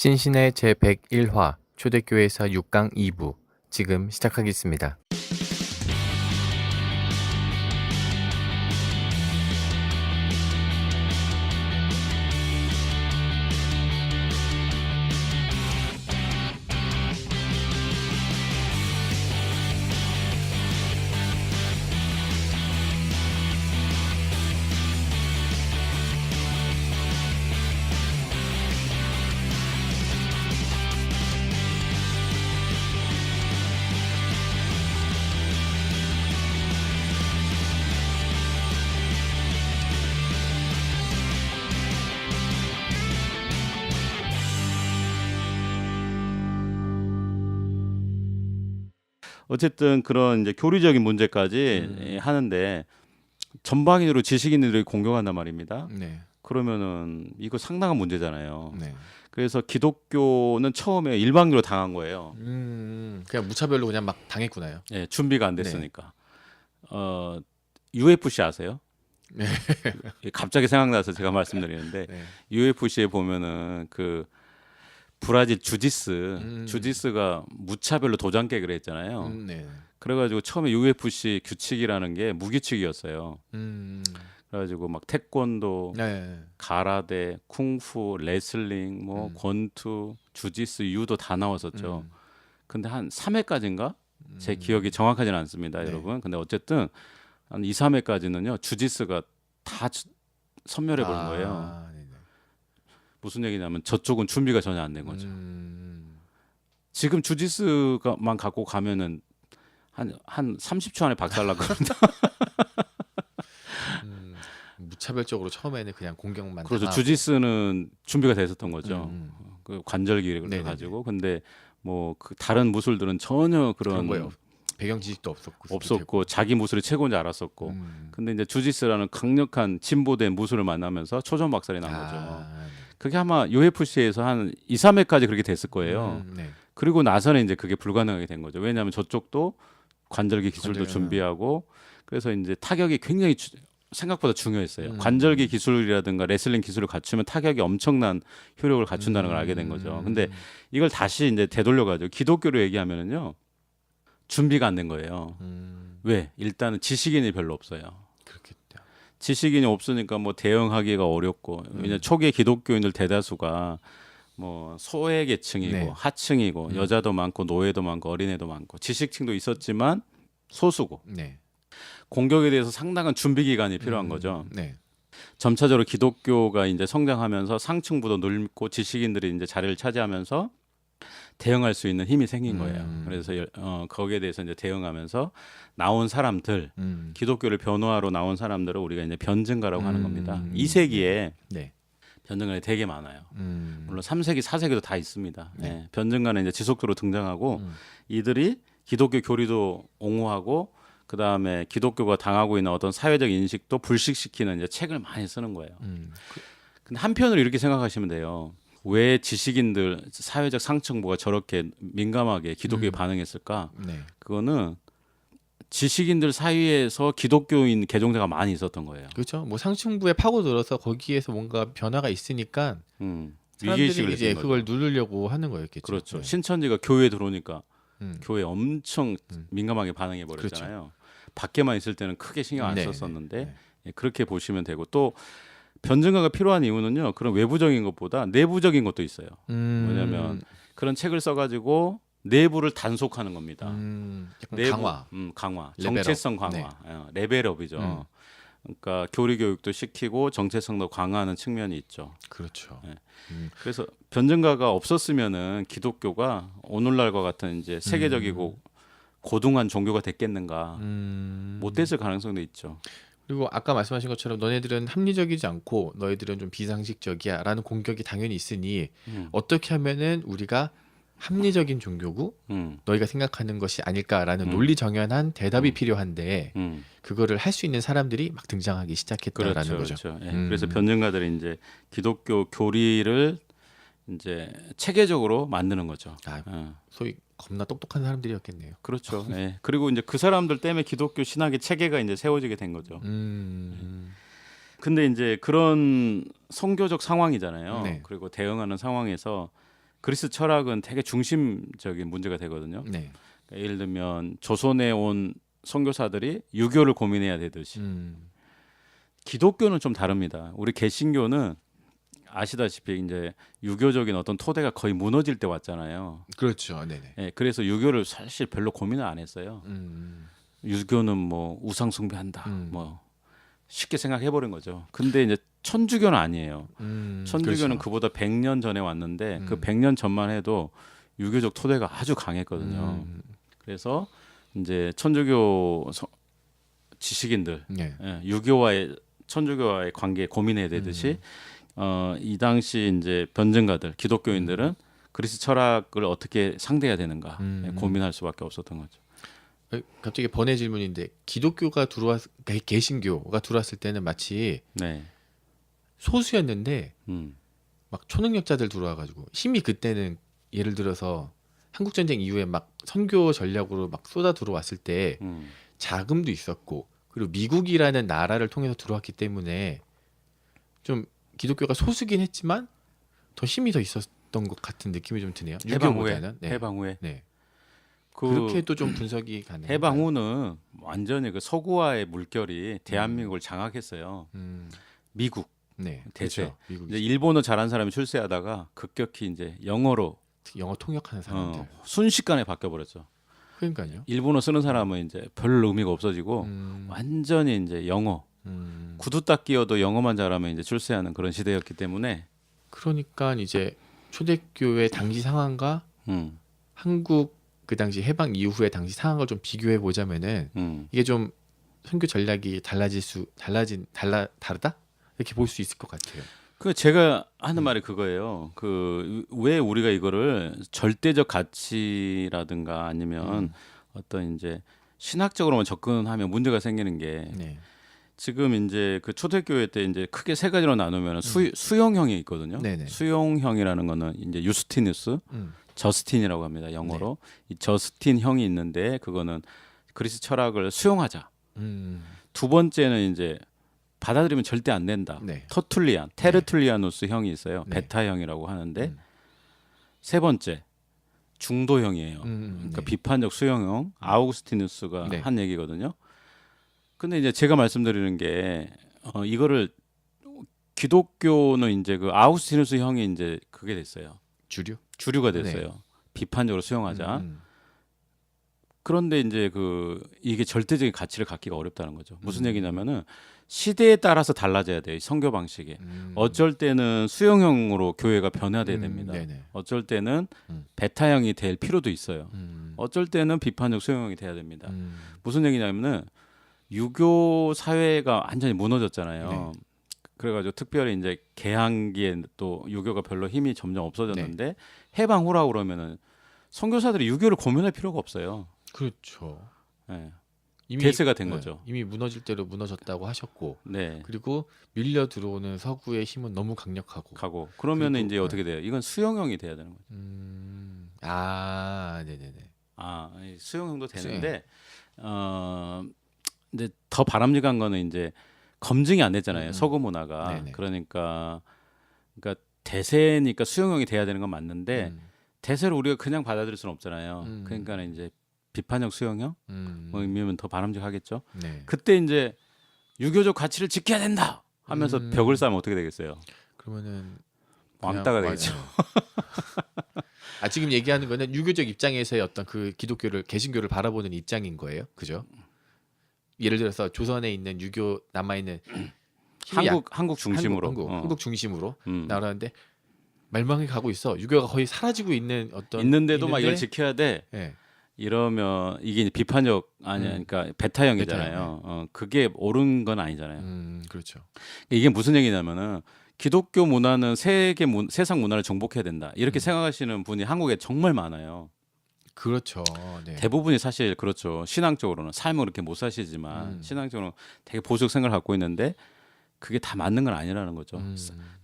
신신의 제101화 초대교회사 6강 2부 지금 시작하겠습니다. 어쨌든 그런 이제 교리적인 문제까지 하는데 전방위로 지식인들이 공격한단 말입니다. 네. 그러면은 이거 상당한 문제잖아요. 네. 그래서 기독교는 처음에 일방적으로 당한 거예요. 그냥 무차별로 그냥 막 당했구나요. 예, 준비가 안 됐으니까. UFC 아세요? 네. 갑자기 생각나서 제가 말씀드리는데 네. UFC에 보면은 그 브라질 주짓수가 무차별로 도장 깨기를 했잖아요. 네. 그래가지고 처음에 UFC 규칙이라는 게 무규칙이었어요. 그래가지고 막 태권도, 네. 가라데, 쿵푸, 레슬링, 뭐 권투, 주짓수, 유도 다 나왔었죠. 근데 한 3회까지인가? 제 기억이 정확하지는 않습니다, 네. 여러분. 근데 어쨌든 한 2, 3회까지는요. 주짓수가 다 섬멸해 버린 거예요. 네네. 무슨 얘기냐면 저쪽은 준비가 전혀 안 된 거죠. 지금 주짓수만 갖고 가면은 한 30초 안에 박살날 겁니다. 무차별적으로 처음에는 그냥 공격만 그렇죠. 당하고. 주짓수는 준비가 돼 있었던 거죠. 그 관절기를 네네네. 가지고. 근데 뭐 그 다른 무술들은 전혀 그런 그런 거예요. 배경 지식도 없었고 자기 무술이 최고인지 알았었고. 근데 이제 주짓수라는 강력한 진보된 무술을 만나면서 초전박살이 난 거죠. 네. 그게 아마 UFC에서 한 2, 3회까지 그렇게 됐을 거예요. 네. 그리고 나서는 이제 그게 불가능하게 된 거죠. 왜냐하면 저쪽도 관절기 기술도 준비하고 그래서 이제 타격이 굉장히 생각보다 중요했어요. 관절기 기술이라든가 레슬링 기술을 갖추면 타격이 엄청난 효력을 갖춘다는 걸 알게 된 거죠. 근데 이걸 다시 이제 되돌려가지고 기독교로 얘기하면은요 준비가 안 된 거예요. 왜? 일단은 지식인이 별로 없어요. 그렇겠다. 지식인이 없으니까 뭐 대응하기가 어렵고 왜냐 초기에 기독교인들 대다수가 뭐 소외 계층이고 네. 하층이고 여자도 많고 노예도 많고 어린애도 많고 지식층도 있었지만 소수고 네. 공격에 대해서 상당한 준비 기간이 필요한 거죠. 네. 점차적으로 기독교가 이제 성장하면서 상층부도 넓고 지식인들이 이제 자리를 차지하면서 대응할 수 있는 힘이 생긴 거예요. 그래서 거기에 대해서 이제 대응하면서 나온 사람들, 기독교를 변호하러 나온 사람들을 우리가 이제 변증가라고 하는 겁니다. 2세기에 네. 변증가가 되게 많아요. 물론 3세기, 4세기도 다 있습니다. 네. 변증가는 이제 지속적으로 등장하고 이들이 기독교 교리도 옹호하고 그 다음에 기독교가 당하고 있는 어떤 사회적 인식도 불식시키는 이제 책을 많이 쓰는 거예요. 근데 한편으로 이렇게 생각하시면 돼요. 왜 지식인들 사회적 상층부가 저렇게 민감하게 기독교에 반응했을까? 네. 그거는 지식인들 사이에서 기독교인 개종자가 많이 있었던 거예요. 그렇죠. 뭐 상층부에 파고들어서 거기에서 뭔가 변화가 있으니까 사람들이 위기의식을 이제 느낀 그걸 거죠. 누르려고 하는 거였겠죠. 그렇죠. 네. 신천지가 교회에 들어오니까 교회 엄청 음. 민감하게 반응해 버렸잖아요. 밖에만 있을 때는 크게 신경 안 네, 썼었는데 네. 예, 그렇게 보시면 되고 또 변증가가 필요한 이유는요. 그런 외부적인 것보다 내부적인 것도 있어요. 왜냐하면 그런 책을 써가지고 내부를 단속하는 겁니다. 약간 강화. 강화, 레벨업. 정체성 강화, 네. 레벨업이죠. 그러니까 교리 교육도 시키고 정체성도 강화하는 측면이 있죠. 그렇죠. 네. 그래서 변증가가 없었으면은 기독교가 오늘날과 같은 이제 세계적이고 고등한 종교가 됐겠는가? 못 됐을 가능성도 있죠. 그리고 아까 말씀하신 것처럼 너네들은 합리적이지 않고 너희들은 좀 비상식적이야라는 공격이 당연히 있으니 어떻게 하면은 우리가 합리적인 종교고 너희가 생각하는 것이 아닐까라는 논리정연한 대답이 필요한데 그거를 할 수 있는 사람들이 막 등장하기 시작했다라는 그렇죠, 거죠. 그렇죠. 예, 그래서 변증가들이 이제 기독교 교리를 이제 체계적으로 만드는 거죠. 소위 겁나 똑똑한 사람들이었겠네요. 그렇죠. 예. 그리고 이제 그 사람들 때문에 기독교 신학의 체계가 이제 세워지게 된 거죠. 근데 이제 그런 선교적 상황이잖아요. 네. 그리고 대응하는 상황에서 그리스 철학은 되게 중심적인 문제가 되거든요. 네. 그러니까 예를 들면 조선에 온 선교사들이 유교를 고민해야 되듯이 기독교는 좀 다릅니다. 우리 개신교는 아시다시피 이제 유교적인 어떤 토대가 거의 무너질 때 왔잖아요. 그렇죠. 네네. 예, 그래서 유교를 사실 별로 고민을 안 했어요. 유교는 뭐 우상 숭배한다. 뭐 쉽게 생각해 버린 거죠. 근데 이제 천주교는 아니에요. 천주교는 그렇죠. 그보다 100년 전에 왔는데 그 100년 전만 해도 유교적 토대가 아주 강했거든요. 그래서 이제 천주교 지식인들 네. 예, 천주교와의 관계에 고민해야 되듯이 이 당시 이제 변증가들 기독교인들은 그리스 철학을 어떻게 상대해야 되는가 예, 고민할 수밖에 없었던 거죠. 갑자기 번외 질문인데 기독교가 개신교가 들어왔을 때는 마치 네. 소수였는데 음. 막 초능력자들 들어와가지고 힘이 그때는 예를 들어서 한국 전쟁 이후에 막 선교 전략으로 막 쏟아 들어왔을 때 자금도 있었고 그리고 미국이라는 나라를 통해서 들어왔기 때문에 좀 기독교가 소수긴 했지만 더 힘이 더 있었던 것 같은 느낌이 좀 드네요. 해방 후에 유교보다는. 네. 해방 후에 네. 그 그렇게도 좀 분석이 가능해요. 해방 후는 완전히 그 서구와의 물결이 대한민국을 장악했어요. 미국 네. 대세. 그렇죠. 미국이 이제 일본어 잘하는 사람이 출세하다가 급격히 이제 영어로 특히 영어 통역하는 사람들. 순식간에 바뀌어 버렸죠. 그러니까요. 일본어 쓰는 사람은 이제 별 의미가 없어지고 완전히 이제 영어 구두 딱 끼어도 영어만 잘하면 이제 출세하는 그런 시대였기 때문에 그러니까 이제 초대교회 당시 상황과 한국 그 당시 해방 이후의 당시 상황을 좀 비교해 보자면은 이게 좀 선교 전략이 다르다 이렇게 볼 수 있을 것 같아요. 그 제가 하는 말이 그거예요. 그 왜 우리가 이거를 절대적 가치라든가 아니면 어떤 이제 신학적으로만 접근하면 문제가 생기는 게 네. 지금 이제 그 초대교회 때 이제 크게 세 가지로 나누면 수용형이 있거든요. 네네. 수용형이라는 거는 이제 유스티누스, 저스틴이라고 합니다. 영어로. 이 저스틴 형이 있는데 그거는 그리스 철학을 수용하자. 두 번째는 이제 받아들이면 절대 안 된다. 네. 테르툴리아누스 형이 있어요. 네. 베타 형이라고 하는데 세 번째 중도형이에요. 그러니까 네. 비판적 수용형 아우구스티누스가 네. 한 얘기거든요. 근데 이제 제가 말씀드리는 게 이거를 기독교는 이제 그 아우구스티누스 형이 이제 그게 됐어요. 주류가 됐어요. 네. 비판적으로 수용하자. 그런데 이제 이게 절대적인 가치를 갖기가 어렵다는 거죠. 무슨 얘기냐면은 시대에 따라서 달라져야 돼요. 이 선교 방식이. 어쩔 때는 수용형으로 교회가 변화돼야 됩니다. 네네. 어쩔 때는 베타형이 될 필요도 있어요. 어쩔 때는 비판적 수용형이 돼야 됩니다. 무슨 얘기냐면은 유교 사회가 완전히 무너졌잖아요. 네. 그래가지고 특별히 이제 개항기에 또 유교가 별로 힘이 점점 없어졌는데 해방 후라고 그러면은 선교사들이 유교를 고민할 필요가 없어요. 그렇죠. 네. 이미 대세가 된 거죠. 이미 무너질 대로 무너졌다고 하셨고, 네. 그리고 밀려 들어오는 서구의 힘은 너무 강력하고. 그러면은 그리고, 이제 어떻게 돼요? 이건 수용형이 돼야 되는 거죠. 네네네. 이 수용형도 되는데 근데 더 바람직한 거는 이제 검증이 안 됐잖아요. 서구 문화가. 네네. 그러니까 대세니까 수용형이 돼야 되는 건 맞는데 대세를 우리가 그냥 받아들일 수는 없잖아요. 그러니까 이제 비판적 수용형 뭐 의미면 더 바람직하겠죠. 네. 그때 이제 유교적 가치를 지켜야 된다 하면서 벽을 쌓으면 어떻게 되겠어요? 그러면은 왕따가 그냥 되겠죠. 지금 얘기하는 거는 유교적 입장에서의 어떤 그 개신교를 바라보는 입장인 거예요, 그죠? 예를 들어서 조선에 있는 유교 남아 있는 한국 중심으로 한국 중심으로 나라는데 멸망해 가고 있어. 유교가 거의 사라지고 있는 있는데도 막 이걸 지켜야 돼. 네. 이러면 이게 이제 비판적 그러니까 베타형이잖아요. 그게 옳은 건 아니잖아요. 그렇죠. 이게 무슨 얘기냐면은 기독교 문화는 세상 문화를 정복해야 된다. 이렇게 생각하시는 분이 한국에 정말 많아요. 그렇죠. 네. 대부분이 사실 그렇죠. 신앙적으로는 삶을 그렇게 못 사시지만 신앙적으로는 되게 보수적 생각을 갖고 있는데 그게 다 맞는 건 아니라는 거죠.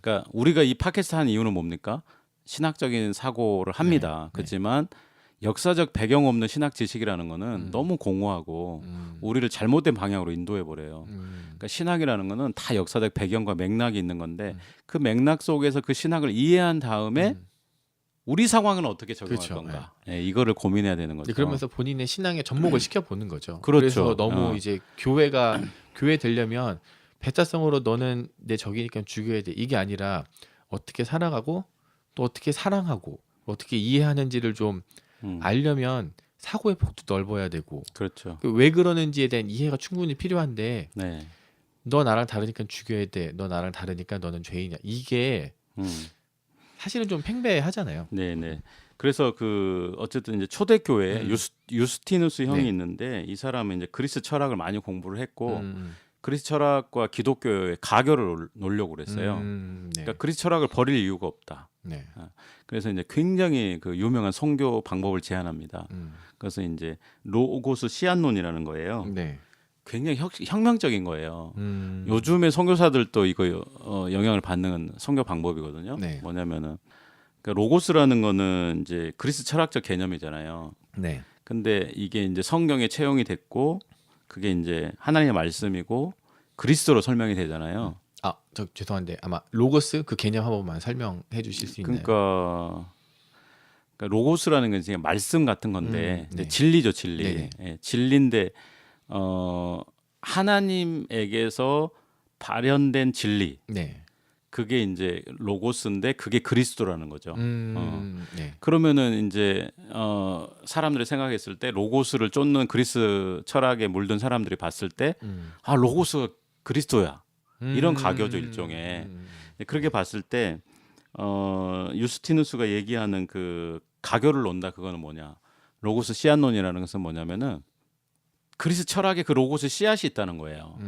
그러니까 우리가 이 팟캐스트 한 이유는 뭡니까? 신학적인 사고를 합니다. 네. 그렇지만 역사적 배경 없는 신학 지식이라는 거는 너무 공허하고 우리를 잘못된 방향으로 인도해 버려요. 그러니까 신학이라는 거는 다 역사적 배경과 맥락이 있는 건데 그 맥락 속에서 그 신학을 이해한 다음에 우리 상황은 어떻게 적용할 그렇죠. 건가? 예, 이거를 고민해야 되는 거죠. 그러면서 본인의 신앙에 접목을 시켜보는 거죠. 그렇죠. 그래서 너무 이제 교회 되려면 배타성으로 너는 내 적이니까 죽여야 돼. 이게 아니라 어떻게 살아가고 또 어떻게 사랑하고 어떻게 이해하는지를 좀 알려면 사고의 폭도 넓어야 되고 그렇죠. 왜 그러는지에 대한 이해가 충분히 필요한데 네. 너 나랑 다르니까 죽여야 돼. 너 나랑 다르니까 너는 죄인이야. 이게 사실은 좀 팽배하잖아요. 네네. 그래서 그 어쨌든 이제 초대교회 유스티누스 형이 네. 있는데 이 사람은 이제 그리스 철학을 많이 공부를 했고 음, 그리스 철학과 기독교의 가교를 놓으려고 그랬어요. 네. 그러니까 그리스 철학을 버릴 이유가 없다. 네. 그래서 이제 굉장히 그 유명한 선교 방법을 제안합니다. 음, 그래서 이제 로고스 시안론이라는 거예요. 네. 굉장히 혁명적인 거예요. 음, 요즘에 선교사들도 이거 영향을 받는 선교 방법이거든요. 네. 뭐냐면은 그러니까 로고스라는 거는 이제 그리스 철학적 개념이잖아요. 네. 근데 이게 이제 성경에 채용이 됐고 그게 이제 하나님의 말씀이고 그리스도로 설명이 되잖아요. 저 죄송한데 아마 로고스 그 개념 한 번만 설명해 주실 수 있나요? 그러니까 로고스라는 건 그냥 말씀 같은 건데 네. 진리죠, 진리. 네네. 예, 진리인데 하나님에게서 발현된 진리. 네. 그게 이제 로고스인데 그게 그리스도라는 거죠. 네. 그러면은 이제 사람들이 생각했을 때 로고스를 쫓는 그리스 철학에 물든 사람들이 봤을 때 로고스가 그리스도야. 이런 가교죠, 일종의. 그렇게 봤을 때 유스티누스가 얘기하는 그 가교를 논다, 그거는 뭐냐? 로고스 씨앗론이라는 것은 뭐냐면은 그리스 철학에 그 로고스 씨앗이 있다는 거예요.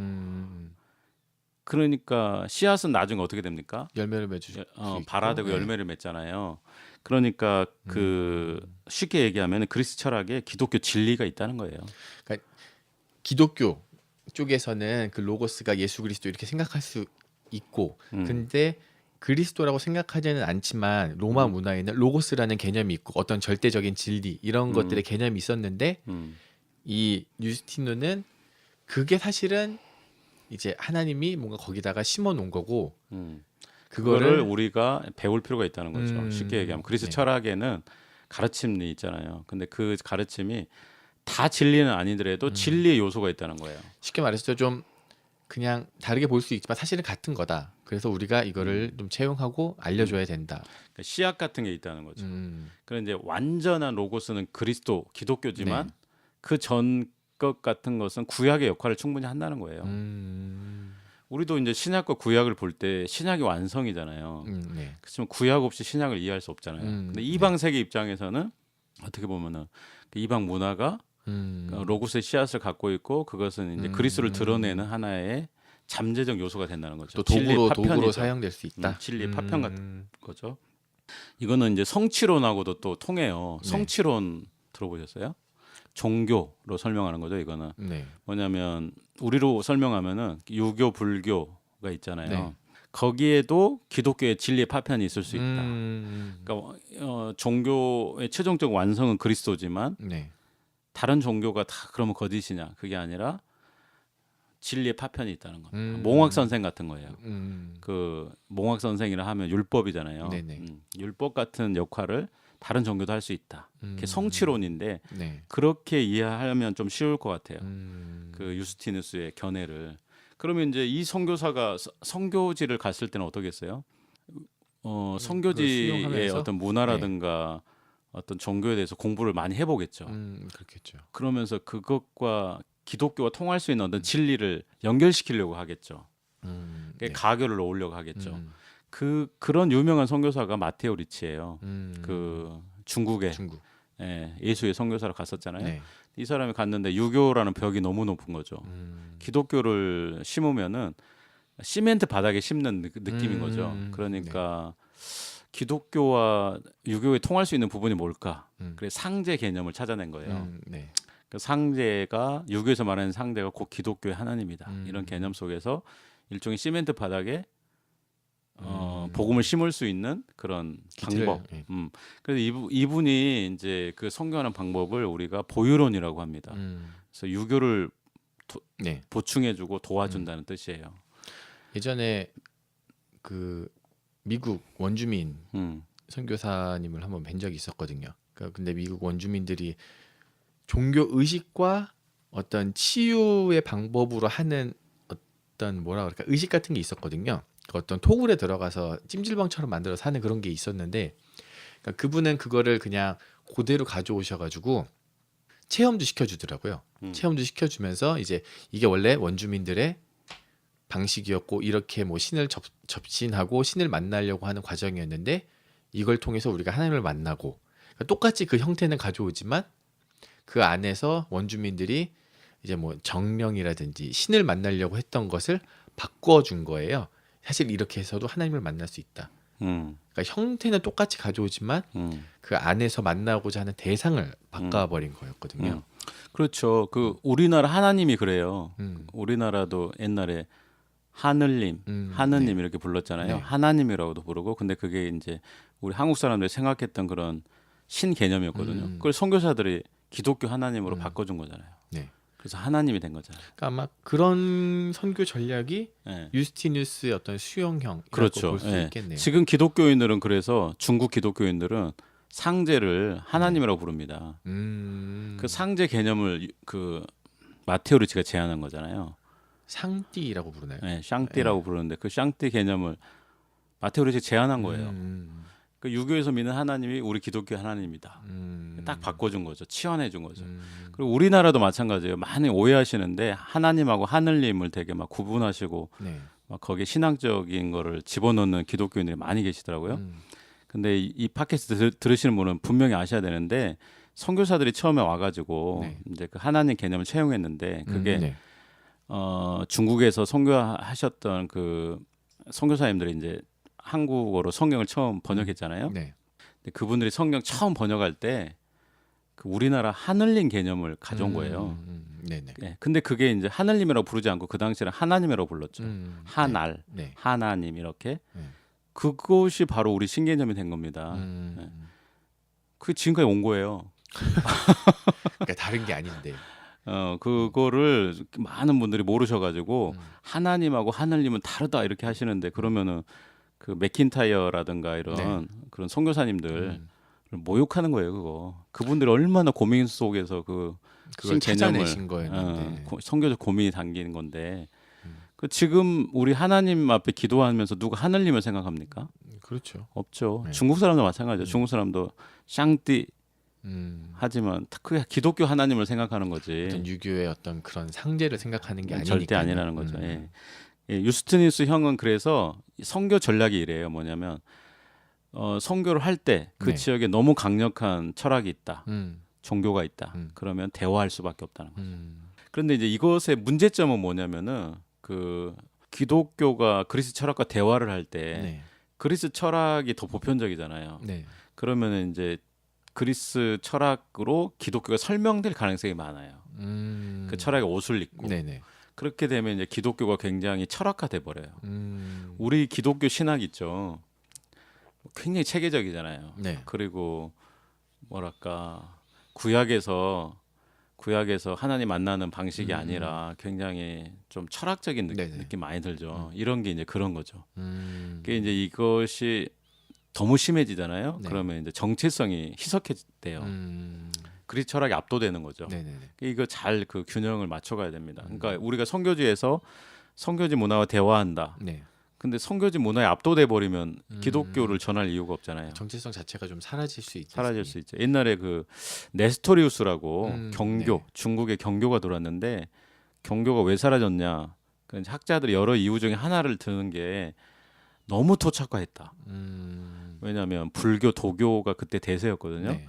그러니까 씨앗은 나중에 어떻게 됩니까? 열매를 맺으 발화되고 열매를 맺잖아요. 그러니까 그 쉽게 얘기하면 그리스 철학에 기독교 진리가 있다는 거예요. 그러니까 기독교 쪽에서는 그 로고스가 예수 그리스도 이렇게 생각할 수 있고 근데 그리스도라고 생각하지는 않지만 로마 문화에는 로고스라는 개념이 있고 어떤 절대적인 진리 이런 것들의 개념이 있었는데 이 유스티누는 그게 사실은 이제 하나님이 뭔가 거기다가 심어 놓은 거고 그거를 우리가 배울 필요가 있다는 거죠. 쉽게 얘기하면 그리스 네. 철학에는 가르침이 있잖아요. 근데 그 가르침이 다 진리는 아니더라도 진리의 요소가 있다는 거예요. 쉽게 말해서 좀 그냥 다르게 볼 수 있지만 사실은 같은 거다. 그래서 우리가 이거를 좀 채용하고 알려줘야 된다. 그러니까 씨앗 같은 게 있다는 거죠. 그런데 이제 완전한 로고스는 그리스도 기독교지만 네. 그 전 것 같은 것은 구약의 역할을 충분히 한다는 거예요. 우리도 이제 신약과 구약을 볼 때 신약이 완성이잖아요. 네. 그렇지만 구약 없이 신약을 이해할 수 없잖아요. 근데 이방 세계 입장에서는 어떻게 보면은 그 이방 문화가 로고스의 씨앗을 갖고 있고 그것은 이제 그리스도를 드러내는 하나의 잠재적 요소가 된다는 거죠. 또 도구로 파편이죠. 사용될 수 있다. 진리의 파편 같은 거죠. 이거는 이제 성취론하고도 또 통해요. 네. 성취론 들어보셨어요? 종교로 설명하는 거죠. 이거는 네. 뭐냐면 우리로 설명하면은 유교, 불교가 있잖아요. 네. 거기에도 기독교의 진리의 파편이 있을 수 있다. 그러니까 종교의 최종적 완성은 그리스도지만 네. 다른 종교가 다 그러면 거짓이냐? 그게 아니라 진리의 파편이 있다는 겁니다. 몽학 선생 같은 거예요. 그 몽학 선생이라 하면 율법이잖아요. 네네. 율법 같은 역할을 다른 종교도 할 수 있다. 그게 성취론인데 네. 그렇게 이해하면 좀 쉬울 것 같아요. 그 유스티누스의 견해를. 그러면 이제 이 선교사가 선교지를 갔을 때는 어떠겠어요? 선교지의 수용하면서? 어떤 문화라든가 어떤 종교에 대해서 공부를 많이 해보겠죠. 그렇겠죠. 그러면서 그것과 기독교와 통할 수 있는 어떤 진리를 연결시키려고 하겠죠. 네. 가교를 놓으려고 하겠죠. 그런 유명한 선교사가 마테오 리치예요. 그 중국에 중국. 예수의 선교사로 갔었잖아요. 네. 이 사람이 갔는데 유교라는 벽이 너무 높은 거죠. 기독교를 심으면은 시멘트 바닥에 심는 느낌인 거죠. 그러니까 기독교와 유교에 통할 수 있는 부분이 뭘까? 그래서 상제 개념을 찾아낸 거예요. 네. 그 상제가 유교에서 말하는 상제가 곧 기독교의 하나님이다. 이런 개념 속에서 일종의 시멘트 바닥에 복음을 심을 수 있는 그런 기틀을, 방법. 예. 그래서 이분이 이제 그 선교하는 방법을 우리가 보유론이라고 합니다. 그래서 유교를 네. 보충해주고 도와준다는 뜻이에요. 예전에 그 미국 원주민 음, 선교사님을 한번 뵌 적이 있었거든요. 그러니까 근데 미국 원주민들이 종교 의식과 어떤 치유의 방법으로 하는 어떤 뭐라 그럴까 의식 같은 게 있었거든요. 그 어떤 토굴에 들어가서 찜질방처럼 만들어서 하는 그런 게 있었는데, 그러니까 그분은 그거를 그냥 그대로 가져오셔가지고 체험도 시켜주더라고요. 체험도 시켜주면서 이제 이게 원래 원주민들의 방식이었고 이렇게 뭐 신을 접신하고 신을 만나려고 하는 과정이었는데 이걸 통해서 우리가 하나님을 만나고, 그러니까 똑같이 그 형태는 가져오지만 그 안에서 원주민들이 이제 뭐 정령이라든지 신을 만나려고 했던 것을 바꿔준 거예요. 사실 이렇게 해서도 하나님을 만날 수 있다. 그러니까 형태는 똑같이 가져오지만 그 안에서 만나고자 하는 대상을 바꿔버린 거였거든요. 그렇죠. 그 우리나라 하나님이 그래요. 우리나라도 옛날에 하늘님, 하느님 네. 이렇게 불렀잖아요. 네. 하나님이라고도 부르고, 근데 그게 이제 우리 한국 사람들이 생각했던 그런 신 개념이었거든요. 그걸 선교사들이 기독교 하나님으로 바꿔준 거잖아요. 네. 그래서 하나님이 된 거잖아요. 그러니까 아마 그런 선교 전략이 네. 유스티누스의 어떤 수용형이라고 그렇죠. 볼 수 예. 있겠네요. 지금 기독교인들은 그래서 중국 기독교인들은 상제를 하나님이라고 부릅니다. 그 상제 개념을 그 마테오 리치가 제안한 거잖아요. 상띠라고 부르나요? 네, 샹띠라고 부르는데 그 샹띠 개념을 마테오 리치가 제안한 거예요. 음, 그 유교에서 믿는 하나님이 우리 기독교 하나님이다. 딱 바꿔준 거죠. 치환해준 거죠. 그리고 우리나라도 마찬가지예요. 많이 오해하시는데 하나님하고 하늘님을 되게 막 구분하시고 네. 막 거기에 신앙적인 거를 집어넣는 기독교인들이 많이 계시더라고요. 근데 이 팟캐스트 들으시는 분은 분명히 아셔야 되는데, 선교사들이 처음에 와가지고 네. 이제 그 하나님 개념을 채용했는데 그게 네. 중국에서 선교하셨던 그 선교사님들이 이제 한국어로 성경을 처음 번역했잖아요. 네. 근데 그분들이 성경 처음 번역할 때 그 우리나라 하늘님 개념을 가져온 거예요. 네네. 네, 근데 그게 이제 하늘님이라고 부르지 않고 그 당시에는 하나님이라고 불렀죠. 하날, 네. 하나님 이렇게. 네. 그것이 바로 우리 신개념이 된 겁니다. 네. 그 지금까지 온 거예요. 그러니까 다른 게 아닌데. 그거를 많은 분들이 모르셔가지고 하나님하고 하늘님은 다르다 이렇게 하시는데, 그러면은 그 맥킨타이어라든가 이런 네. 그런 선교사님들 모욕하는 거예요. 그분들이 얼마나 고민 속에서 그 그걸 신개념을 찾아내신 거였는데. 선교적 고민이 담기는 건데, 그 지금 우리 하나님 앞에 기도하면서 누가 하늘님을 생각합니까? 그렇죠. 없죠. 네. 중국 사람도 마찬가지죠. 중국 사람도 샹띠 하지만 그게 기독교 하나님을 생각하는 거지. 어떤 유교의 어떤 그런 상제를 생각하는 게 아니니까. 절대 아니라는 거죠. 예. 유스티누스 형은 그래서 선교 전략이 이래요. 뭐냐면 선교를 할 때 그 네. 지역에 너무 강력한 철학이 있다, 종교가 있다. 음. 그러면 대화할 수밖에 없다는 거죠. 그런데 이제 이것의 문제점은 뭐냐면은 그 기독교가 그리스 철학과 대화를 할 때 네. 그리스 철학이 더 보편적이잖아요. 네. 그러면은 이제 그리스 철학으로 기독교가 설명될 가능성이 많아요. 그 철학의 옷을 입고. 네네. 그렇게 되면 이제 기독교가 굉장히 철학화돼 버려요. 음. 우리 기독교 신학 있죠. 굉장히 체계적이잖아요. 네. 그리고 뭐랄까 구약에서 하나님 만나는 방식이 아니라 굉장히 좀 철학적인 네네. 느낌 많이 들죠. 이런 게 이제 그런 거죠. 음. 그게 이제 이것이 너무 심해지잖아요. 네. 그러면 이제 정체성이 희석돼요. 그리스 철학이 압도되는 거죠. 네네네. 이거 잘 그 균형을 맞춰가야 됩니다. 그러니까 우리가 선교지에서 선교지 문화와 대화한다. 네. 근데 선교지 문화에 압도돼 버리면 기독교를 전할 이유가 없잖아요. 정체성 자체가 좀 사라질 수 있죠. 사라질 수 있죠. 옛날에 그 네스토리우스라고 경교, 네. 중국의 경교가 돌았는데, 경교가 왜 사라졌냐? 그 학자들이 여러 이유 중에 하나를 드는 게 너무 토착화했다. 왜냐하면 불교, 도교가 그때 대세였거든요. 네.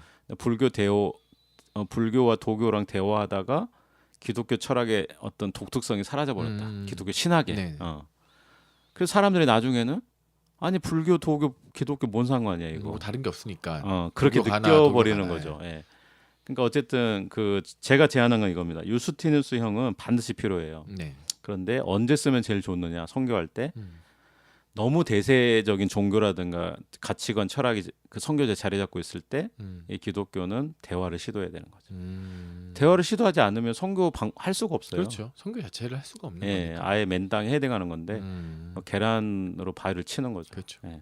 불교와 도교랑 대화하다가 기독교 철학의 어떤 독특성이 사라져 버렸다. 기독교 신학에. 네. 그래서 사람들이 나중에는 아니 불교, 도교, 기독교 뭔 상관이야 이거. 뭐 다른 게 없으니까. 그렇게 도교 가나, 느껴버리는 도교 가나. 거죠. 예. 그러니까 어쨌든 그 제가 제안한 건 이겁니다. 유스티누스 형은 반드시 필요해요. 네. 그런데 언제 쓰면 제일 좋느냐? 선교할 때 너무 대세적인 종교라든가 가치관, 철학이 그 선교제 자리 잡고 있을 때 이 기독교는 대화를 시도해야 되는 거죠. 대화를 시도하지 않으면 선교 할 수가 없어요. 그렇죠. 선교 자체를 할 수가 없는 예, 거니까. 아예 맨땅에 해당하는 건데 계란으로 바위를 치는 거죠. 그렇죠. 예.